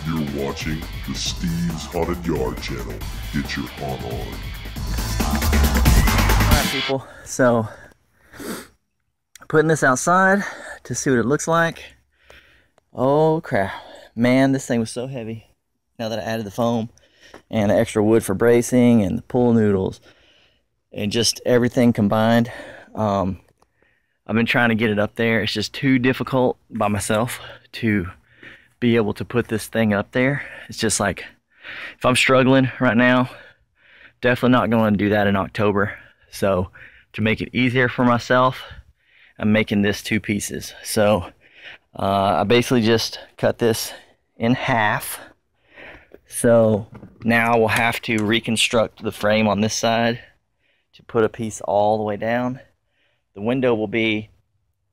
You're watching the Steve's Haunted Yard channel. Get your haunt on. Alright people, so putting this outside to see what it looks like. Oh crap, man, this thing was so heavy. Now that I added the foam and the extra wood for bracing and the pool noodles and just everything combined, I've been trying to get it up there. It's just too difficult by myself to be able to put this thing up there. It's just like, if I'm struggling right now, definitely not going to do that in October. So to make it easier for myself, I'm making this 2 pieces. So I basically just cut this in half. So now we'll have to reconstruct the frame on this side to put a piece all the way down. The window will be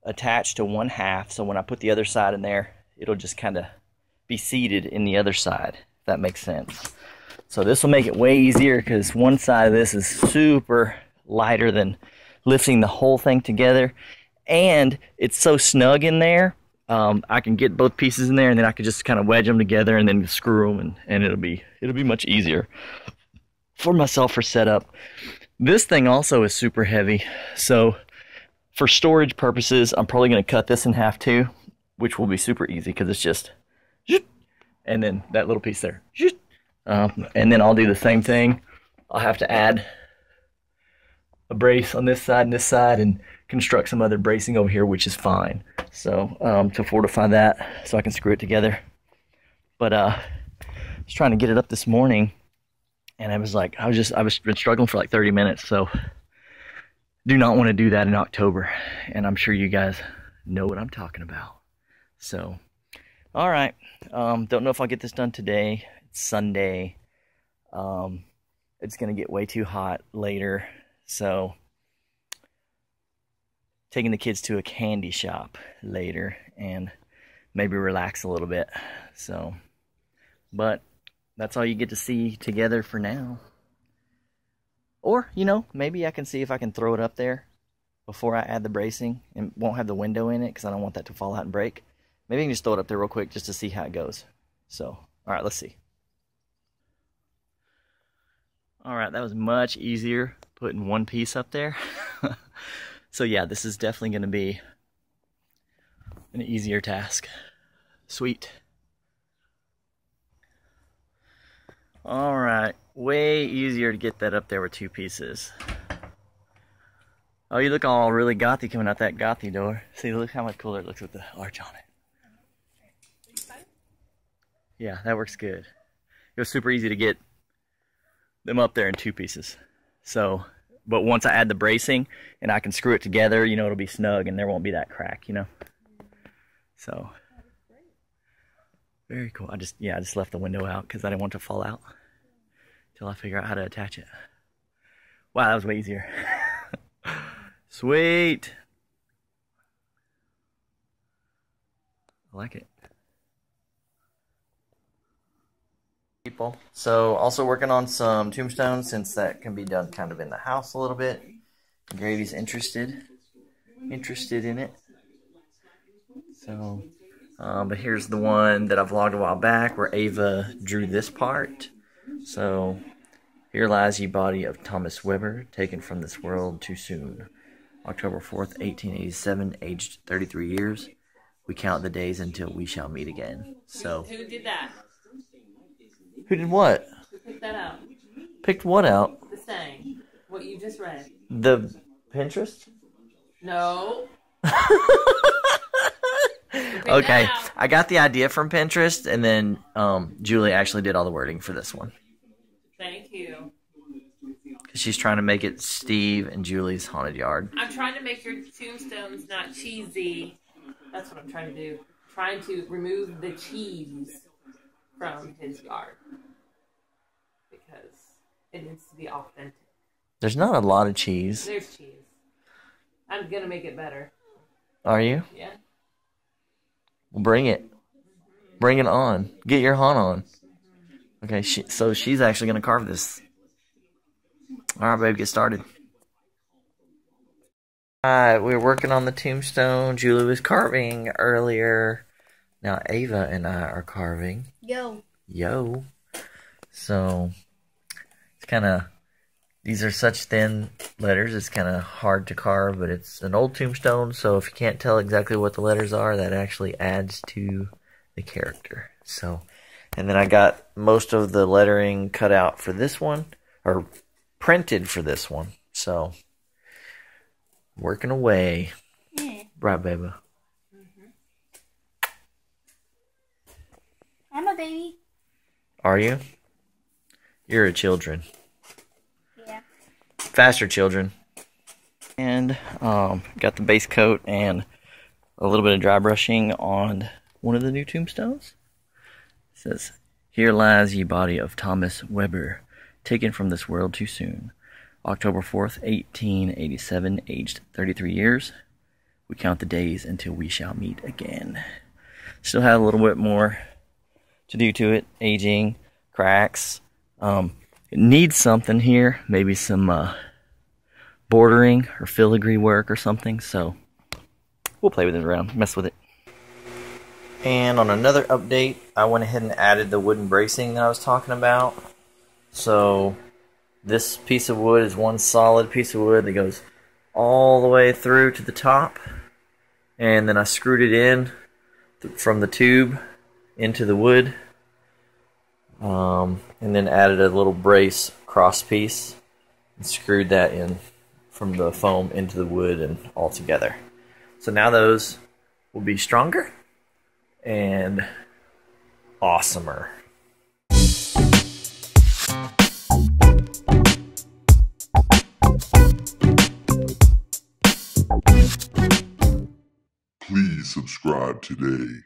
attached to 1/2, so when I put the other side in there, it'll just kind of be seated in the other side, if that makes sense. So this will make it way easier because one side of this is super lighter than lifting the whole thing together, and it's so snug in there. I can get both pieces in there, and then I can just kind of wedge them together and then screw them, and it'll be much easier for myself for setup. This thing also is super heavy, so for storage purposes, I'm probably going to cut this in half too, which will be super easy because it's just, and then that little piece there, and then I'll do the same thing. I'll have to add a brace on this side and this side and construct some other bracing over here, which is fine. So to fortify that so I can screw it together. But I was trying to get it up this morning, and I was been struggling for like 30 minutes. So do not want to do that in October, and I'm sure you guys know what I'm talking about. So all right, don't know if I'll get this done today. It's Sunday. It's gonna get way too hot later, so taking the kids to a candy shop later and maybe relax a little bit. So, but that's all you get to see together for now. Or, you know, maybe I can see if I can throw it up there before I add the bracing and won't have the window in it because I don't want that to fall out and break. Maybe I can just throw it up there real quick just to see how it goes. So, all right, let's see. All right, that was much easier putting one piece up there. So yeah, this is definitely going to be an easier task. Sweet. All right, way easier to get that up there with 2 pieces. Oh, you look all really gothy coming out that gothy door. See, look how much cooler it looks with the arch on it. Yeah, that works good. It was super easy to get them up there in 2 pieces. So, but once I add the bracing and I can screw it together, you know, it'll be snug and there won't be that crack, you know. So, very cool. I just left the window out because I didn't want it to fall out until I figure out how to attach it. Wow, that was way easier. Sweet. I like it. People. So also working on some tombstones, since that can be done kind of in the house a little bit. Gravy's interested in it. So, but here's the one that I vlogged a while back where Ava drew this part. So, here lies ye body of Thomas Weber, taken from this world too soon. October 4th, 1887, aged 33 years. We count the days until we shall meet again. So, who did that? Who did what? Who picked that out? Picked what out? The saying. What you just read. The Pinterest? No. Okay, I got the idea from Pinterest, and then Julie actually did all the wording for this one. Thank you. Because she's trying to make it Steve and Julie's haunted yard. I'm trying to make your tombstones not cheesy. That's what I'm trying to do. Trying to remove the cheese from his yard. Because it needs to be authentic. There's not a lot of cheese. There's cheese. I'm going to make it better. Are you? Yeah. Well, bring it. Bring it on. Get your haunt on. Okay, so she's actually going to carve this. All right, babe, get started. All right, we were working on the tombstone. Julie was carving earlier. Now Ava and I are carving. Yo. Yo. So it's kind of, these are such thin letters, it's kind of hard to carve, but it's an old tombstone, so if you can't tell exactly what the letters are, that actually adds to the character. So, and then I got most of the lettering cut out for this one, or printed for this one. So, working away. Yeah. Right, baby? I'm a baby. Are you? You're a children. Yeah. Faster, children. And got the base coat and a little bit of dry brushing on one of the new tombstones. It says, "Here lies ye body of Thomas Weber, taken from this world too soon. October 4th, 1887, aged 33 years. We count the days until we shall meet again." Still have a little bit more to do to it. Aging, cracks. It needs something here. Maybe some bordering or filigree work or something. So we'll play with it around, mess with it. And on another update, I went ahead and added the wooden bracing that I was talking about. So this piece of wood is one solid piece of wood that goes all the way through to the top. And then I screwed it in from the tube into the wood. And then added a little brace cross piece and screwed that in from the foam into the wood and all together. So now those will be stronger and awesomer. Please subscribe today.